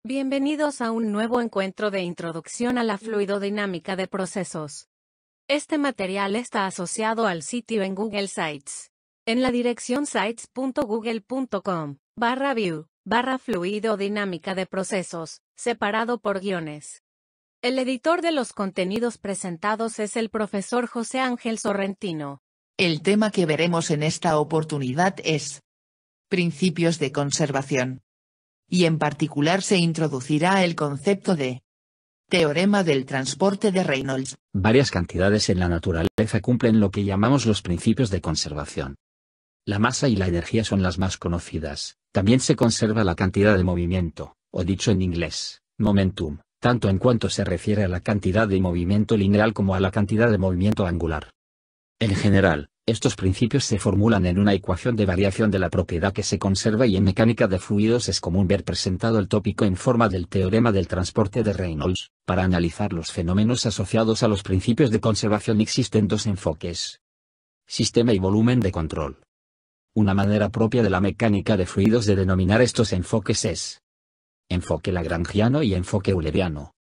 Bienvenidos a un nuevo encuentro de introducción a la fluidodinámica de procesos. Este material está asociado al sitio en Google Sites. En la dirección sites.google.com/view/fluidodinámica de procesos, separado por guiones. El editor de los contenidos presentados es el profesor José Ángel Sorrentino. El tema que veremos en esta oportunidad es principios de conservación. Y en particular se introducirá el concepto de teorema del transporte de Reynolds. Varias cantidades en la naturaleza cumplen lo que llamamos los principios de conservación. La masa y la energía son las más conocidas. También se conserva la cantidad de movimiento, o dicho en inglés, momentum, tanto en cuanto se refiere a la cantidad de movimiento lineal como a la cantidad de movimiento angular. En general, estos principios se formulan en una ecuación de variación de la propiedad que se conserva, y en mecánica de fluidos es común ver presentado el tópico en forma del teorema del transporte de Reynolds. Para analizar los fenómenos asociados a los principios de conservación existen dos enfoques: sistema y volumen de control. Una manera propia de la mecánica de fluidos de denominar estos enfoques es enfoque lagrangiano y enfoque euleriano.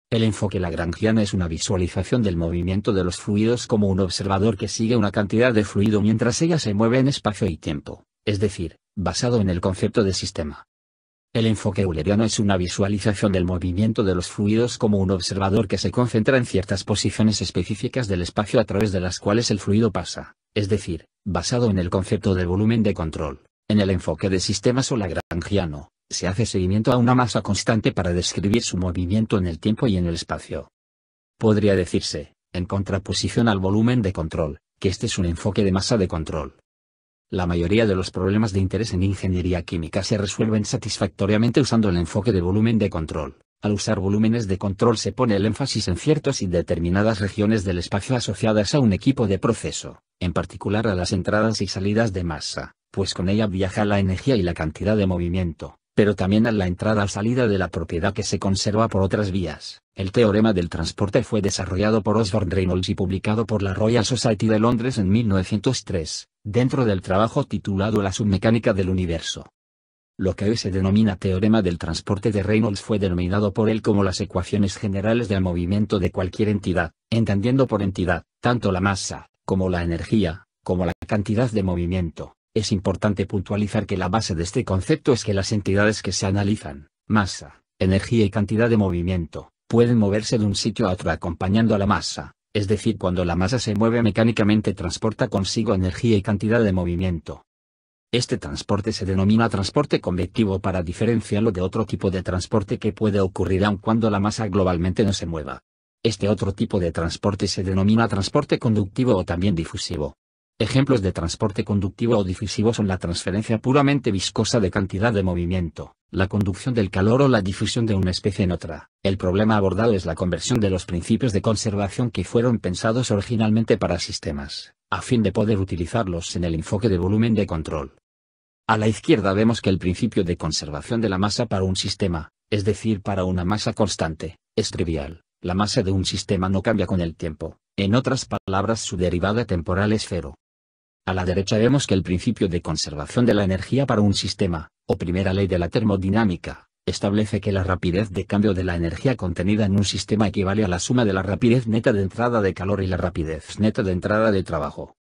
El enfoque lagrangiano es una visualización del movimiento de los fluidos como un observador que sigue una cantidad de fluido mientras ella se mueve en espacio y tiempo, es decir, basado en el concepto de sistema. El enfoque euleriano es una visualización del movimiento de los fluidos como un observador que se concentra en ciertas posiciones específicas del espacio a través de las cuales el fluido pasa, es decir, basado en el concepto de volumen de control. En el enfoque de sistemas o lagrangiano, se hace seguimiento a una masa constante para describir su movimiento en el tiempo y en el espacio. Podría decirse, en contraposición al volumen de control, que este es un enfoque de masa de control. La mayoría de los problemas de interés en ingeniería química se resuelven satisfactoriamente usando el enfoque de volumen de control. Al usar volúmenes de control se pone el énfasis en ciertas y determinadas regiones del espacio asociadas a un equipo de proceso, en particular a las entradas y salidas de masa, pues con ella viaja la energía y la cantidad de movimiento, pero también a la entrada o salida de la propiedad que se conserva por otras vías. El teorema del transporte fue desarrollado por Osborne Reynolds y publicado por la Royal Society de Londres en 1903, dentro del trabajo titulado La submecánica del universo. Lo que hoy se denomina teorema del transporte de Reynolds fue denominado por él como las ecuaciones generales del movimiento de cualquier entidad, entendiendo por entidad, tanto la masa, como la energía, como la cantidad de movimiento. Es importante puntualizar que la base de este concepto es que las entidades que se analizan, masa, energía y cantidad de movimiento, pueden moverse de un sitio a otro acompañando a la masa, es decir, cuando la masa se mueve mecánicamente transporta consigo energía y cantidad de movimiento. Este transporte se denomina transporte convectivo para diferenciarlo de otro tipo de transporte que puede ocurrir aun cuando la masa globalmente no se mueva. Este otro tipo de transporte se denomina transporte conductivo o también difusivo. Ejemplos de transporte conductivo o difusivo son la transferencia puramente viscosa de cantidad de movimiento, la conducción del calor o la difusión de una especie en otra. El problema abordado es la conversión de los principios de conservación que fueron pensados originalmente para sistemas, a fin de poder utilizarlos en el enfoque de volumen de control. A la izquierda vemos que el principio de conservación de la masa para un sistema, es decir, para una masa constante, es trivial. La masa de un sistema no cambia con el tiempo, en otras palabras su derivada temporal es cero. A la derecha vemos que el principio de conservación de la energía para un sistema, o primera ley de la termodinámica, establece que la rapidez de cambio de la energía contenida en un sistema equivale a la suma de la rapidez neta de entrada de calor y la rapidez neta de entrada de trabajo.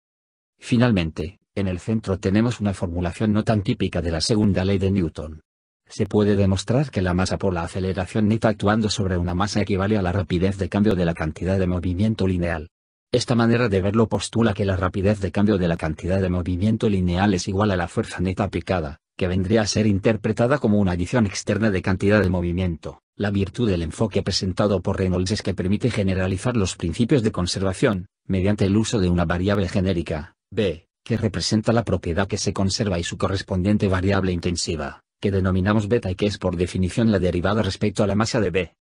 Finalmente, en el centro tenemos una formulación no tan típica de la segunda ley de Newton. Se puede demostrar que la masa por la aceleración neta actuando sobre una masa equivale a la rapidez de cambio de la cantidad de movimiento lineal. Esta manera de verlo postula que la rapidez de cambio de la cantidad de movimiento lineal es igual a la fuerza neta aplicada, que vendría a ser interpretada como una adición externa de cantidad de movimiento. La virtud del enfoque presentado por Reynolds es que permite generalizar los principios de conservación, mediante el uso de una variable genérica, B, que representa la propiedad que se conserva y su correspondiente variable intensiva, que denominamos beta y que es por definición la derivada respecto a la masa de B.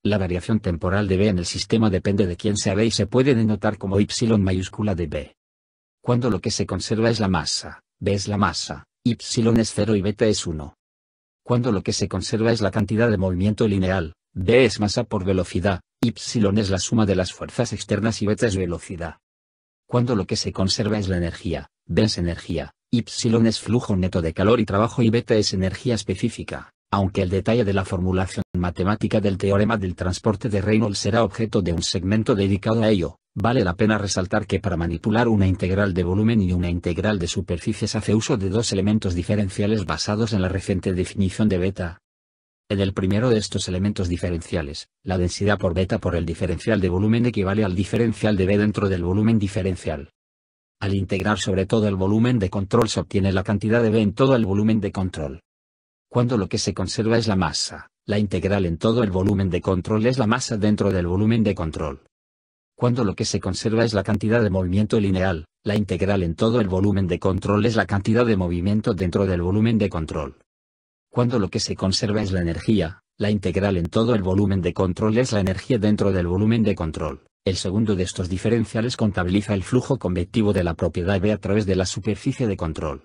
La variación temporal de B en el sistema depende de quién sea B y se puede denotar como y mayúscula de B. Cuando lo que se conserva es la masa, B es la masa, y es 0 y beta es 1. Cuando lo que se conserva es la cantidad de movimiento lineal, B es masa por velocidad, y es la suma de las fuerzas externas y beta es velocidad. Cuando lo que se conserva es la energía, B es energía, y es flujo neto de calor y trabajo y beta es energía específica. Aunque el detalle de la formulación matemática del teorema del transporte de Reynolds será objeto de un segmento dedicado a ello, vale la pena resaltar que para manipular una integral de volumen y una integral de superficie se hace uso de dos elementos diferenciales basados en la reciente definición de beta. En el primero de estos elementos diferenciales, la densidad por beta por el diferencial de volumen equivale al diferencial de B dentro del volumen diferencial. Al integrar sobre todo el volumen de control se obtiene la cantidad de B en todo el volumen de control. Cuando lo que se conserva es la masa, la integral en todo el volumen de control es la masa dentro del volumen de control. Cuando lo que se conserva es la cantidad de movimiento lineal, la integral en todo el volumen de control es la cantidad de movimiento dentro del volumen de control. Cuando lo que se conserva es la energía, la integral en todo el volumen de control es la energía dentro del volumen de control. El segundo de estos diferenciales contabiliza el flujo convectivo de la propiedad B a través de la superficie de control.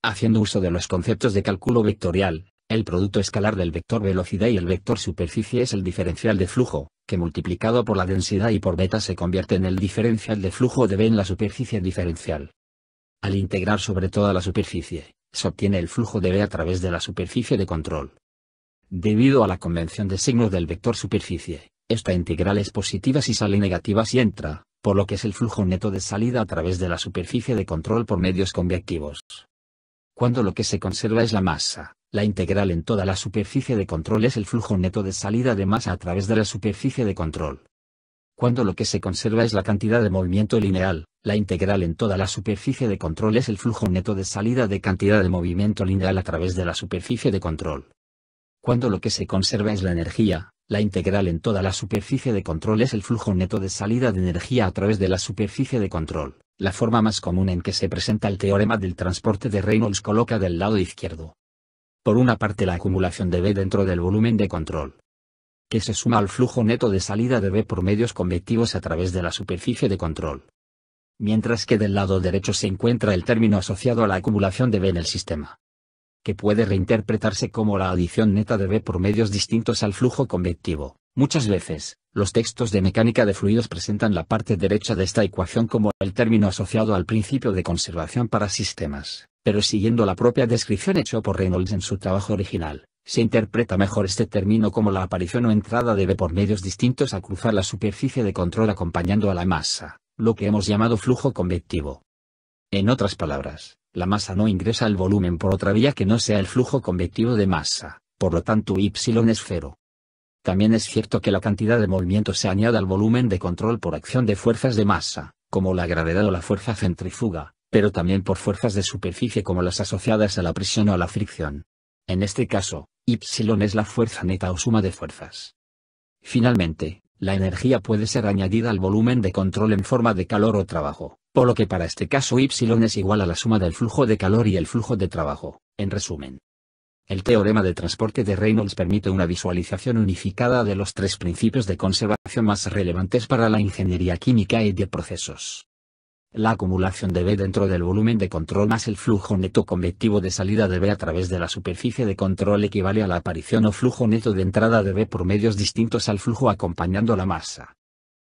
Haciendo uso de los conceptos de cálculo vectorial, el producto escalar del vector velocidad y el vector superficie es el diferencial de flujo, que multiplicado por la densidad y por beta se convierte en el diferencial de flujo de B en la superficie diferencial. Al integrar sobre toda la superficie, se obtiene el flujo de B a través de la superficie de control. Debido a la convención de signos del vector superficie, esta integral es positiva si sale y negativa si entra, por lo que es el flujo neto de salida a través de la superficie de control por medios convectivos. Cuando lo que se conserva es la masa, la integral en toda la superficie de control es el flujo neto de salida de masa a través de la superficie de control. Cuando lo que se conserva es la cantidad de movimiento lineal, la integral en toda la superficie de control es el flujo neto de salida de cantidad de movimiento lineal a través de la superficie de control. Cuando lo que se conserva es la energía, la integral en toda la superficie de control es el flujo neto de salida de energía a través de la superficie de control. La forma más común en que se presenta el teorema del transporte de Reynolds coloca del lado izquierdo. Por una parte la acumulación de B dentro del volumen de control, que se suma al flujo neto de salida de B por medios convectivos a través de la superficie de control. Mientras que del lado derecho se encuentra el término asociado a la acumulación de B en el sistema, que puede reinterpretarse como la adición neta de B por medios distintos al flujo convectivo. Muchas veces, los textos de mecánica de fluidos presentan la parte derecha de esta ecuación como el término asociado al principio de conservación para sistemas, pero siguiendo la propia descripción hecha por Reynolds en su trabajo original, se interpreta mejor este término como la aparición o entrada de B por medios distintos a cruzar la superficie de control acompañando a la masa, lo que hemos llamado flujo convectivo. En otras palabras, la masa no ingresa al volumen por otra vía que no sea el flujo convectivo de masa, por lo tanto Y es cero. También es cierto que la cantidad de movimiento se añade al volumen de control por acción de fuerzas de masa, como la gravedad o la fuerza centrífuga, pero también por fuerzas de superficie como las asociadas a la presión o a la fricción. En este caso, Y es la fuerza neta o suma de fuerzas. Finalmente, la energía puede ser añadida al volumen de control en forma de calor o trabajo, por lo que para este caso Y es igual a la suma del flujo de calor y el flujo de trabajo. En resumen, el teorema de transporte de Reynolds permite una visualización unificada de los tres principios de conservación más relevantes para la ingeniería química y de procesos. La acumulación de B dentro del volumen de control más el flujo neto convectivo de salida de B a través de la superficie de control equivale a la aparición o flujo neto de entrada de B por medios distintos al flujo acompañando la masa.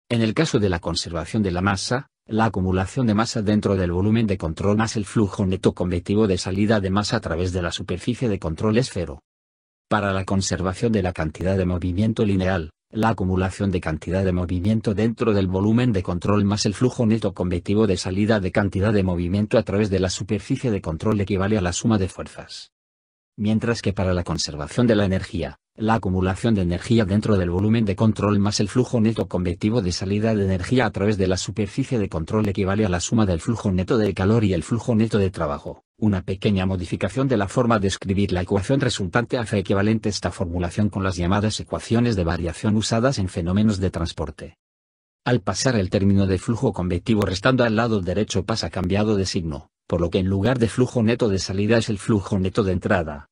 En el caso de la conservación de la masa, la acumulación de masa dentro del volumen de control más el flujo neto convectivo de salida de masa a través de la superficie de control es cero. Para la conservación de la cantidad de movimiento lineal, la acumulación de cantidad de movimiento dentro del volumen de control más el flujo neto convectivo de salida de cantidad de movimiento a través de la superficie de control equivale a la suma de fuerzas. Mientras que para la conservación de la energía, la acumulación de energía dentro del volumen de control más el flujo neto convectivo de salida de energía a través de la superficie de control equivale a la suma del flujo neto de calor y el flujo neto de trabajo. Una pequeña modificación de la forma de escribir la ecuación resultante hace equivalente esta formulación con las llamadas ecuaciones de variación usadas en fenómenos de transporte. Al pasar el término de flujo convectivo restando al lado derecho pasa cambiado de signo, por lo que en lugar de flujo neto de salida es el flujo neto de entrada.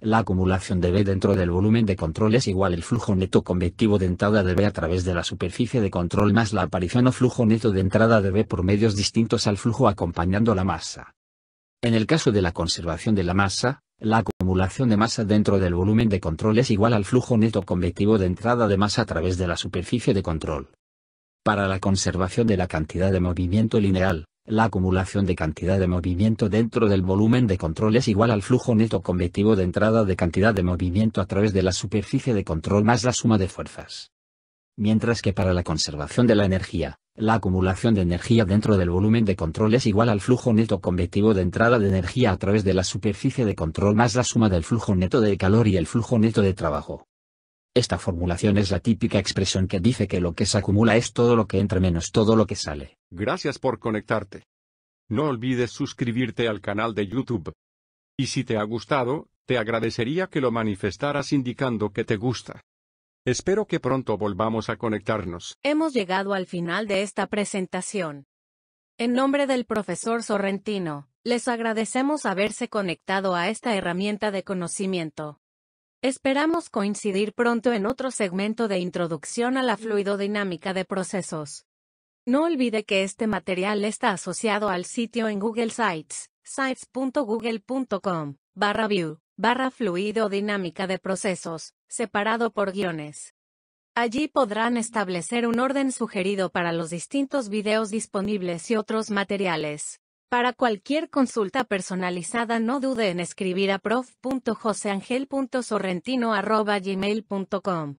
La acumulación de B dentro del volumen de control es igual al flujo neto convectivo de entrada de B a través de la superficie de control más la aparición o flujo neto de entrada de B por medios distintos al flujo acompañando la masa. En el caso de la conservación de la masa, la acumulación de masa dentro del volumen de control es igual al flujo neto convectivo de entrada de masa a través de la superficie de control. Para la conservación de la cantidad de movimiento lineal, la acumulación de cantidad de movimiento dentro del volumen de control es igual al flujo neto convectivo de entrada de cantidad de movimiento a través de la superficie de control más la suma de fuerzas. Mientras que para la conservación de la energía, la acumulación de energía dentro del volumen de control es igual al flujo neto convectivo de entrada de energía a través de la superficie de control más la suma del flujo neto de calor y el flujo neto de trabajo. Esta formulación es la típica expresión que dice que lo que se acumula es todo lo que entra menos todo lo que sale. Gracias por conectarte. No olvides suscribirte al canal de YouTube. Y si te ha gustado, te agradecería que lo manifestaras indicando que te gusta. Espero que pronto volvamos a conectarnos. Hemos llegado al final de esta presentación. En nombre del profesor Sorrentino, les agradecemos haberse conectado a esta herramienta de conocimiento. Esperamos coincidir pronto en otro segmento de introducción a la fluidodinámica de procesos. No olvide que este material está asociado al sitio en Google Sites, sites.google.com/view/fluidodinámica de procesos, separado por guiones. Allí podrán establecer un orden sugerido para los distintos videos disponibles y otros materiales. Para cualquier consulta personalizada no dude en escribir a prof.joseangel.sorrentino@gmail.com.